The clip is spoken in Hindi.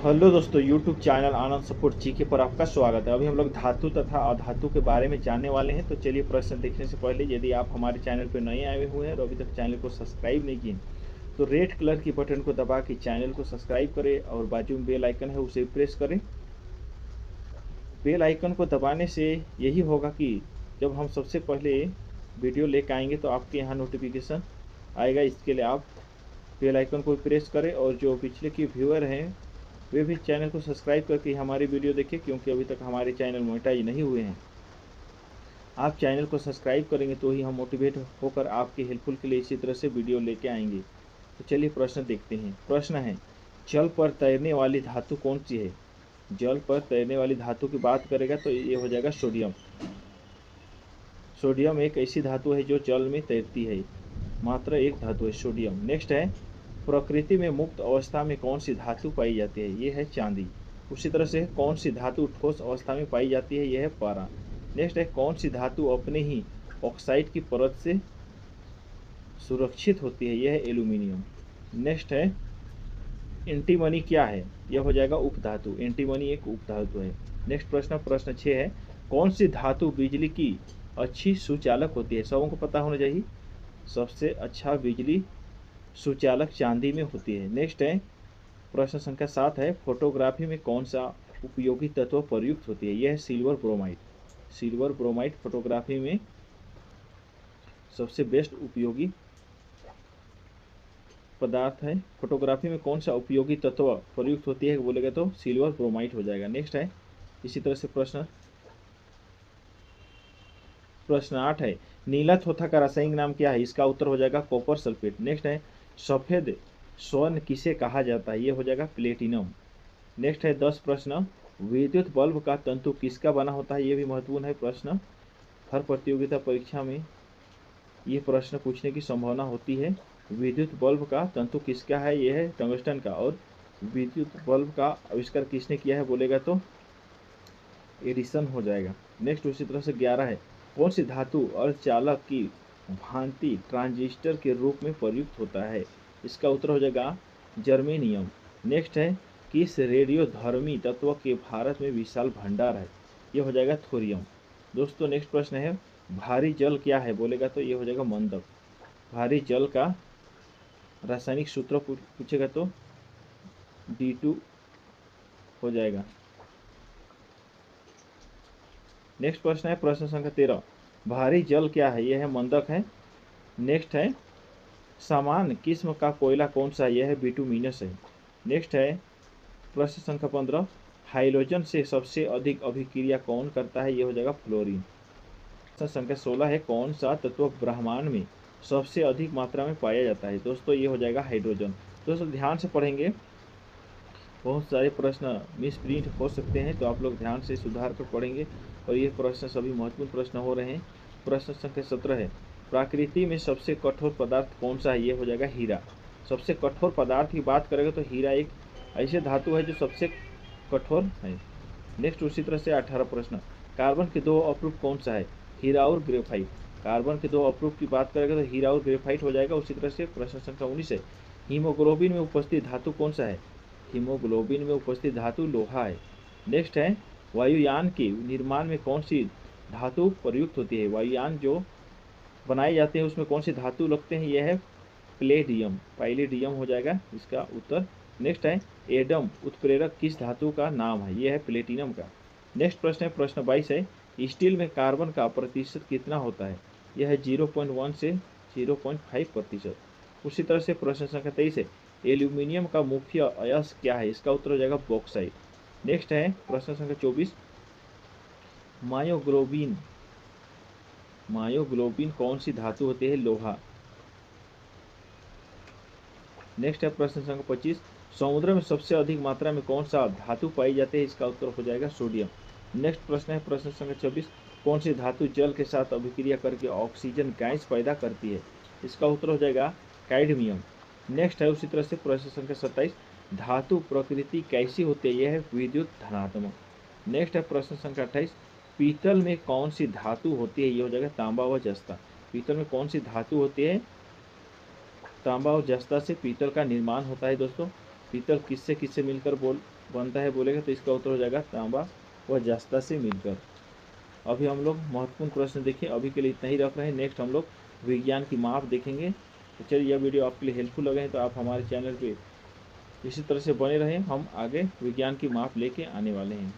हेलो दोस्तों, YouTube चैनल आनंद सपोर्ट जीके पर आपका स्वागत है। अभी हम लोग धातु तथा अधातु के बारे में जानने वाले हैं। तो चलिए, प्रश्न देखने से पहले यदि आप हमारे चैनल पर नए आए हुए हैं और अभी तक चैनल को सब्सक्राइब नहीं किए तो रेड कलर की बटन को दबा के चैनल को सब्सक्राइब करें और बाजू में बेल आइकन है उसे प्रेस करें। बेल आइकन को दबाने से यही होगा कि जब हम सबसे पहले वीडियो लेकर आएंगे तो आपके यहाँ नोटिफिकेशन आएगा। इसके लिए आप बेल आइकन को प्रेस करें और जो पिछले के व्यूअर हैं वे भी चैनल को सब्सक्राइब करके हमारी वीडियो देखें, क्योंकि अभी तक हमारे चैनल मोनेटाइज नहीं हुए हैं। आप चैनल को सब्सक्राइब करेंगे तो ही हम मोटिवेट होकर आपके हेल्पफुल के लिए इसी तरह से वीडियो लेके आएंगे। तो चलिए प्रश्न देखते हैं। प्रश्न है, जल पर तैरने वाली धातु कौन सी है? जल पर तैरने वाली धातु की बात करेगा तो ये हो जाएगा सोडियम। सोडियम एक ऐसी धातु है जो जल में तैरती है, मात्र एक धातु है सोडियम। नेक्स्ट है, प्रकृति में मुक्त अवस्था में कौन सी धातु पाई जाती है? ये है चांदी। उसी तरह से कौन सी धातु ठोस अवस्था में पाई जाती है? यह है पारा। नेक्स्ट है, कौन सी धातु अपने ही ऑक्साइड की परत से सुरक्षित होती है? यह है एल्यूमिनियम। नेक्स्ट है, एंटीमनी क्या है? यह हो जाएगा उपधातु। एंटीमनी एक उपधातु है। नेक्स्ट प्रश्न 6 है, कौन सी धातु बिजली की अच्छी सुचालक होती है? सबों को पता होना चाहिए, सबसे अच्छा बिजली सुचालक चांदी में होती है। नेक्स्ट है, प्रश्न संख्या 7 है, फोटोग्राफी में कौन सा उपयोगी तत्व प्रयुक्त होती है? यह है silver bromide. Silver bromide photography में सबसे बेस्ट उपयोगी पदार्थ है। फोटोग्राफी में कौन सा उपयोगी तत्व प्रयुक्त होती है बोलेगा तो सिल्वर ब्रोमाइड हो जाएगा। नेक्स्ट है, इसी तरह से प्रश्न 8 है, नीला थोथा का रासायनिक नाम क्या है? इसका उत्तर हो जाएगा कॉपर सल्फेट। नेक्स्ट है, सफेद स्वर्ण किसे कहा जाता है? ये हो जाएगा प्लेटिनम। नेक्स्ट है 10 प्रश्न, विद्युत बल्ब का तंतु किसका बना होता है? ये भी महत्वपूर्ण है प्रश्न। हर प्रतियोगिता परीक्षा में ये प्रश्न पूछने की संभावना होती है। विद्युत बल्ब का तंतु किसका है? यह है टंगस्टन का। और विद्युत बल्ब का आविष्कार किसने किया है बोलेगा तो एडिसन हो जाएगा। नेक्स्ट उसी तरह से 11 है, कौन सी धातु अर्धचालक की भांति ट्रांजिस्टर के रूप में प्रयुक्त होता है? इसका उत्तर हो जाएगा जर्मेनियम। नेक्स्ट है, किस रेडियोधर्मी तत्व के भारत में विशाल भंडार है? ये हो जाएगा थोरियम। दोस्तों नेक्स्ट प्रश्न है, भारी जल क्या है बोलेगा तो ये हो जाएगा मंदक। भारी जल का रासायनिक सूत्र पूछेगा तो D2 हो जाएगा। नेक्स्ट प्रश्न है प्रश्न संख्या 13, भारी जल क्या है? यह है मंदक है। नेक्स्ट है, समान किस्म का कोयला कौन सा है? यह है बिटुमिनस है। नेक्स्ट है प्रश्न संख्या 15, हाइड्रोजन से सबसे अधिक अभिक्रिया कौन करता है? यह हो जाएगा फ्लोरीन। प्रश्न संख्या 16 है, कौन सा तत्व ब्रह्मांड में सबसे अधिक मात्रा में पाया जाता है? दोस्तों ये हो जाएगा हाइड्रोजन। दोस्तों ध्यान से पढ़ेंगे, बहुत सारे प्रश्न मिस प्रिंट हो सकते हैं, तो आप लोग ध्यान से सुधार कर पढ़ेंगे और ये प्रश्न सभी महत्वपूर्ण प्रश्न हो रहे हैं। प्रश्न संख्या 17 है, प्रकृति में सबसे कठोर पदार्थ कौन सा है? ये हो जाएगा हीरा। सबसे कठोर पदार्थ की बात करेंगे तो हीरा एक ऐसे धातु है जो सबसे कठोर है। नेक्स्ट उसी तरह से 18 प्रश्न, कार्बन के दो अप्रूप कौन सा है? हीरा और ग्रेफाइट। कार्बन के दो अप्रूप की बात करेंगे तो हीरा और ग्रेफाइट हो जाएगा। उसी तरह से प्रश्न संख्या 19 है, हीमोग्लोबिन में उपस्थित धातु कौन सा है? हीमोग्लोबिन में उपस्थित धातु लोहा है। नेक्स्ट है, वायुयान के निर्माण में कौन सी धातु प्रयुक्त होती है? वायुयान जो बनाए जाते हैं उसमें कौन सी धातु लगते हैं? यह है प्लेडियम। पैलेडियम हो जाएगा इसका उत्तर। नेक्स्ट है, एडम उत्प्रेरक किस धातु का नाम है? यह है प्लेटिनम का। नेक्स्ट प्रश्न है प्रश्न 22 है, स्टील में कार्बन का प्रतिशत कितना होता है? यह है 0.1 से 0.5%। उसी तरह से प्रश्न संख्या 23 है, एल्यूमिनियम का मुख्य अयस्क क्या है? इसका उत्तर हो जाएगा बॉक्साइट। नेक्स्ट है प्रश्न संख्या 24, मायोग्लोबिन मायोग्लोबिन कौन सी धातु होती है? लोहा। नेक्स्ट है प्रश्न संख्या 25, समुद्र में सबसे अधिक मात्रा में कौन सा धातु पाई जाती है? इसका उत्तर हो जाएगा सोडियम। नेक्स्ट प्रश्न है प्रश्न संख्या 26, कौन सी धातु जल के साथ अभिक्रिया करके ऑक्सीजन गैस पैदा करती है? इसका उत्तर हो जाएगा कैडमियम। नेक्स्ट है उसी तरह से प्रश्न संख्या 27, धातु प्रकृति कैसी होती है? यह है विद्युत धनात्मक। नेक्स्ट है प्रश्न संख्या 28, पीतल में कौन सी धातु होती है? ये हो जाएगा तांबा व जस्ता। पीतल में कौन सी धातु होती है? तांबा और जस्ता से पीतल का निर्माण होता है दोस्तों। पीतल किससे किससे मिलकर बनता है बोलेगा तो इसका उत्तर हो जाएगा तांबा व जस्ता से मिलकर। अभी हम लोग महत्वपूर्ण प्रश्न देखें, अभी के लिए इतना ही रख रहे हैं। नेक्स्ट हम लोग विज्ञान की माप देखेंगे। तो चलिए, यह वीडियो आपके लिए हेल्पफुल लगे तो आप हमारे चैनल पे इसी तरह से बने रहें। हम आगे विज्ञान की माप लेके आने वाले हैं।